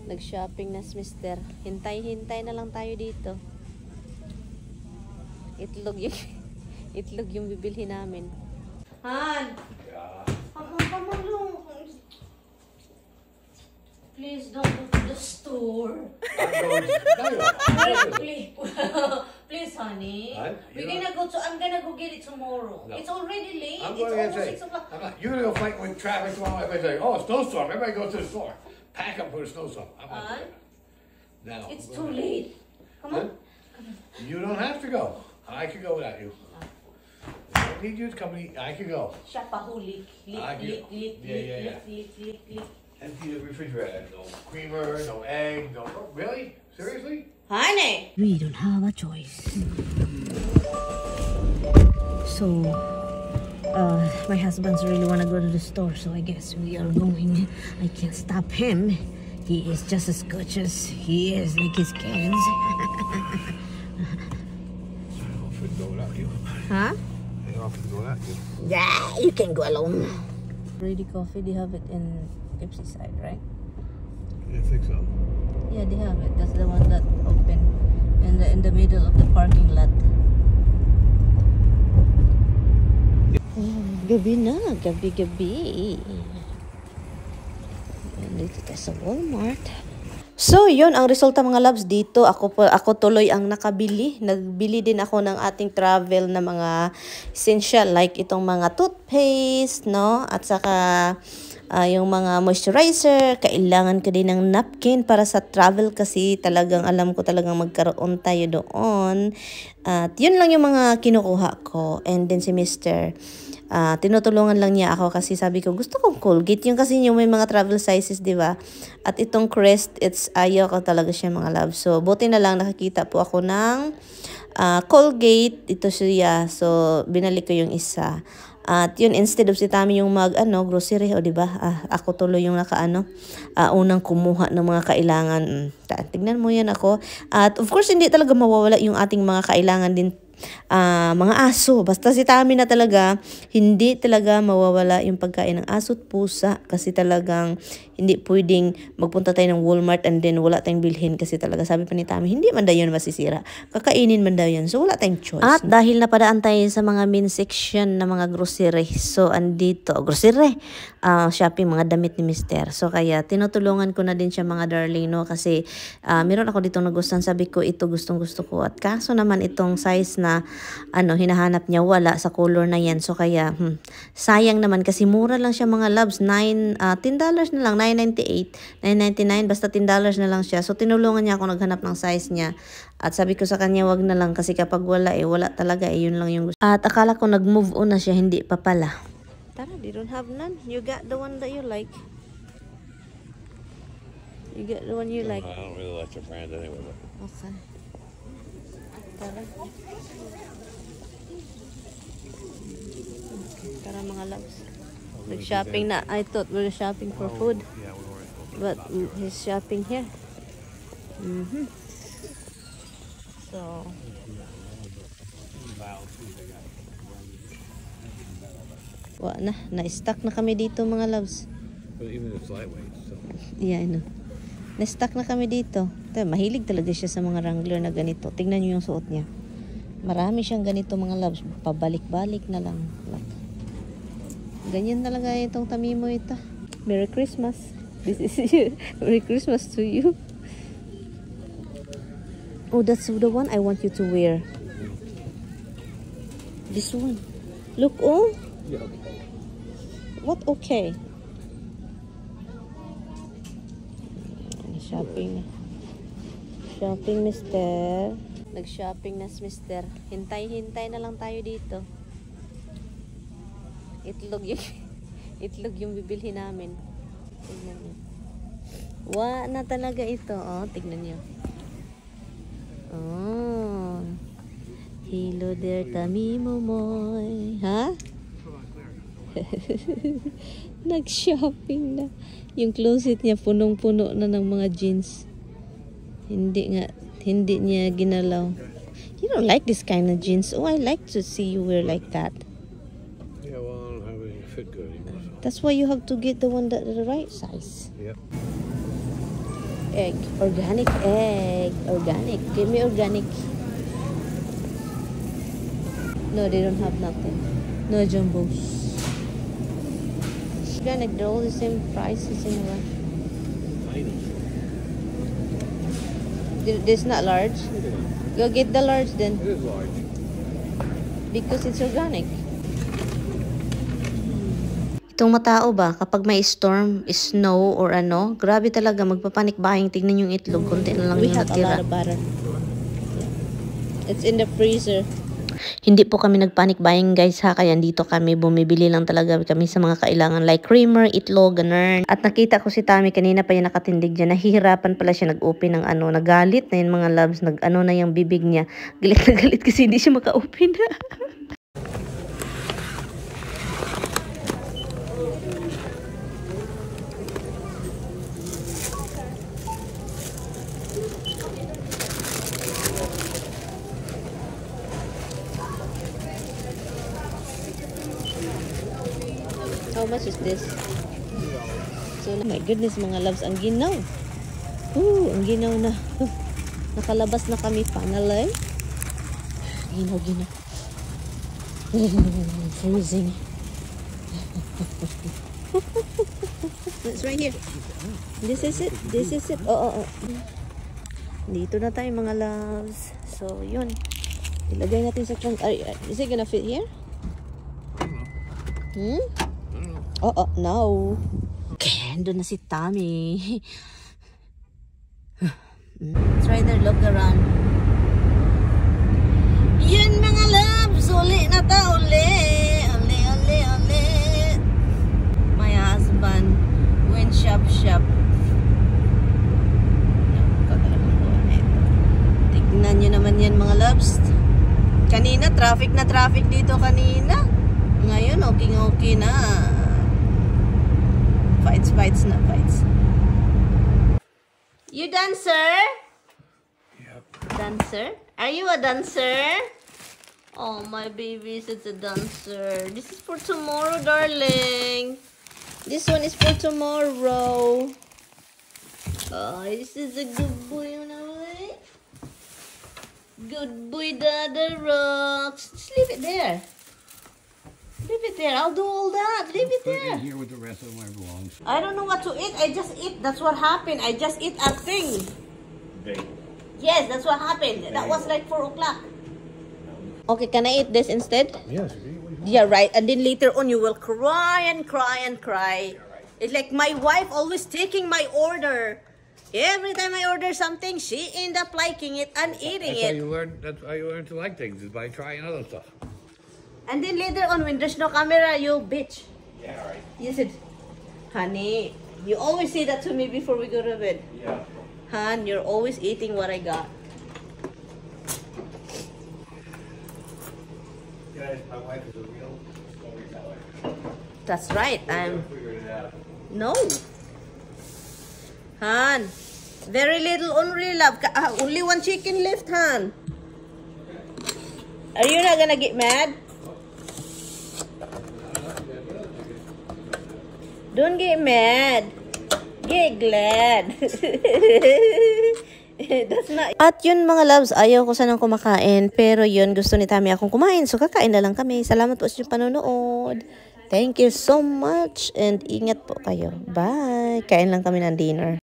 Nag-shopping na si Mister. Hintay-hintay na lang tayo dito. Itlog yung bibilhin namin. Han! Come on. Please don't go to the store. Please, honey. I'm gonna go get it tomorrow. No. It's already late. It's almost 6 o'clock. You're gonna go fight with traffic tomorrow. Everybody's like, oh, snowstorm. Everybody goes to the store. Pack up for a snowstorm. Now, it's too late. Come on. You don't have to go. I can go without you. I don't need you to company. I can go. Shopaholic. Lick. Empty the refrigerator. No creamer, no egg, no... Really? Seriously? Honey! We don't have a choice. So, my husband's really want to go to the store, so I guess we are going. I can't stop him. He is just as good as he is, like his kids. I often go without you. Huh? I often go without you. Yeah, you can go alone. Ready coffee, they have it in Pepsi side, right? I think so. Yeah, they have it. That's the one that open in the middle of the parking lot. Oh, gabi na, gabi. Dito tayo sa Walmart. So, yun ang resulta mga loves dito. Ako tuloy ang nakabili. Nagbili din ako ng ating travel na mga essential like itong mga toothpaste, no? At saka yung mga moisturizer. Kailangan ko din ng napkin para sa travel kasi talagang alam ko talagang magkaroon tayo doon. At yun lang yung mga kinukuha ko. And then si Mr. Tinutulungan lang niya ako kasi sabi ko gusto kong Colgate yung kasi yung may mga travel sizes, di ba? At itong Crest, ayaw ko talaga siya mga love. So buti na lang nakakita po ako ng Colgate, ito siya. So binalik ko yung isa. At yun, instead of si Tami yung grocery, o diba? Ako tuloy yung unang kumuha ng mga kailangan. Tignan mo yan ako. At of course, hindi talaga mawawala yung ating mga kailangan din. Mga aso. Basta si Tami na talaga, hindi talaga mawawala yung pagkain ng aso at pusa. Kasi talagang hindi pwedeng magpunta tayo ng Walmart and then wala tayong bilhin. Kasi talaga sabi pa ni Tami, hindi man daw yun masisira. Kakainin man daw yun. So wala tayong choice. At dahil napadaan tayo sa mga main section na mga grocery. So andito, grocery. Shopping, mga damit ni Mister. So kaya tinutulungan ko na din siya mga darling, no? Kasi meron ako ditong nagustuhan. Sabi ko, ito gustong gusto ko. At kaso naman itong size na hinahanap niya wala sa color na yan. So kaya sayang naman kasi mura lang siya mga loves. $10 na lang, $9.98, $9.99, basta $10 na lang siya. So tinulungan niya ako naghanap ng size niya. At sabi ko sa kanya wag na lang kasi kapag wala wala talaga yun lang yung gusto. At akala ko nag-move on na siya, hindi pa pala. Tara, they don't have none. You got the one that you like. You got the one you like. I don't really like your brand anyway. Okay. Tara. Tara mga loves. Nag-shopping na. I thought we were shopping for food. Yeah, we were. But he's shopping here. So. Na-stuck na kami dito mga loves. But even if it's lightweight, so. Yeah, I know. Na-stuck na kami dito. Mahilig talaga siya sa mga Wrangler na ganito. Tingnan niyo yung suot niya. Marami siyang ganito mga loves. Pabalik-balik na lang. Ganyan talaga itong Tamimo ito. Merry Christmas. This is you. Merry Christmas to you. Oh, that's the one I want you to wear. This one. Look, oh. Yeah, okay. What okay? Shopping. Shopping, Mister. Nag-shopping na si Mister. Hintay-hintay na lang tayo dito. Itlog yung bibilhin namin. Tignan niyo. Na talaga ito. Oh, tignan niyo. Oh. Hello there, Tamimo moy. Ha? Nag-shopping na. Yung closet niya punong-puno na ng mga jeans. Hindi niya ginalaw. You don't like this kind of jeans. Oh, I like to see you wear like that. Yeah, well, I don't have any fit good anymore. So. That's why you have to get the one that the right size. Yep. egg. Organic egg. Organic. Give me organic. No, they don't have nothing. No jumbos. Organic, they're all the same prices in a way. This not large. Go get the large then. It is large. Because it's organic. Itong matao ba, kapag may storm, snow, or ano, grabe talaga, magpapanik-buying. Tignan yung itlog, konti na lang yung natira. It's in the freezer. Hindi po kami nagpanik-buying guys ha, kaya dito kami bumibili lang talaga kami sa mga kailangan like creamer, itlog, ganun. At nakita ko si Tami kanina pa yung nakatindig dyan, nahihirapan pala siya nag-open ng ano, nagalit na yung mga loves, nag-ano na yung bibig niya. Galit na galit kasi hindi siya maka-open. How much is this? So, my goodness mga loves, ang ginaw. Ang ginaw na. Nakalabas na kami finally. Ginaw. Freezing. It's right here. This is it. Oh. Dito na tayo mga loves. So, yun. Ilagay natin sa trunk. Is it gonna fit here? No. Okay, doon na si Tami. Let's try to look around. Yun mga loves, uli na ta, uli. My husband went shop. Tignan nyo naman yan mga loves. Kanina, traffic dito kanina. Ngayon, okay na. Fights. You dancer? Yep. Dancer? Are you a dancer? Oh, my baby is a dancer. This is for tomorrow, darling. This one is for tomorrow. Oh, this is a good boy. Good boy, Dada rocks. Just leave it there. Leave it there. I'll do all that. Leave it there. Put it here with the rest of my belongings. I don't know what to eat. I just eat. That's what happened. I just eat a thing. Bagel. Yes, that's what happened. That was like 4 o'clock. Okay, can I eat this instead? Yes. Yeah, right. And then later on, you will cry. It's like my wife always taking my order. Every time I order something, she end up liking it and eating it. That's how you learn to like things, is by trying other stuff. And then later on, when there's no camera, you bitch. Yeah, right. You said, honey, you always say that to me before we go to bed. Yeah. Han, you're always eating what I got. Guys, my wife is a real storyteller. That's right. I'm. Figured it out. No. Han, very little only love. Only 1 chicken left, Han. Are you not gonna get mad? Don't get mad. Get glad. That's not... At yun mga loves, ayaw ko sanang kumakain. Pero yun, gusto ni Tami akong kumain. So kakain na lang kami. Salamat po sa inyong panonood. Thank you so much. And ingat po kayo. Bye. Kain lang kami ng dinner.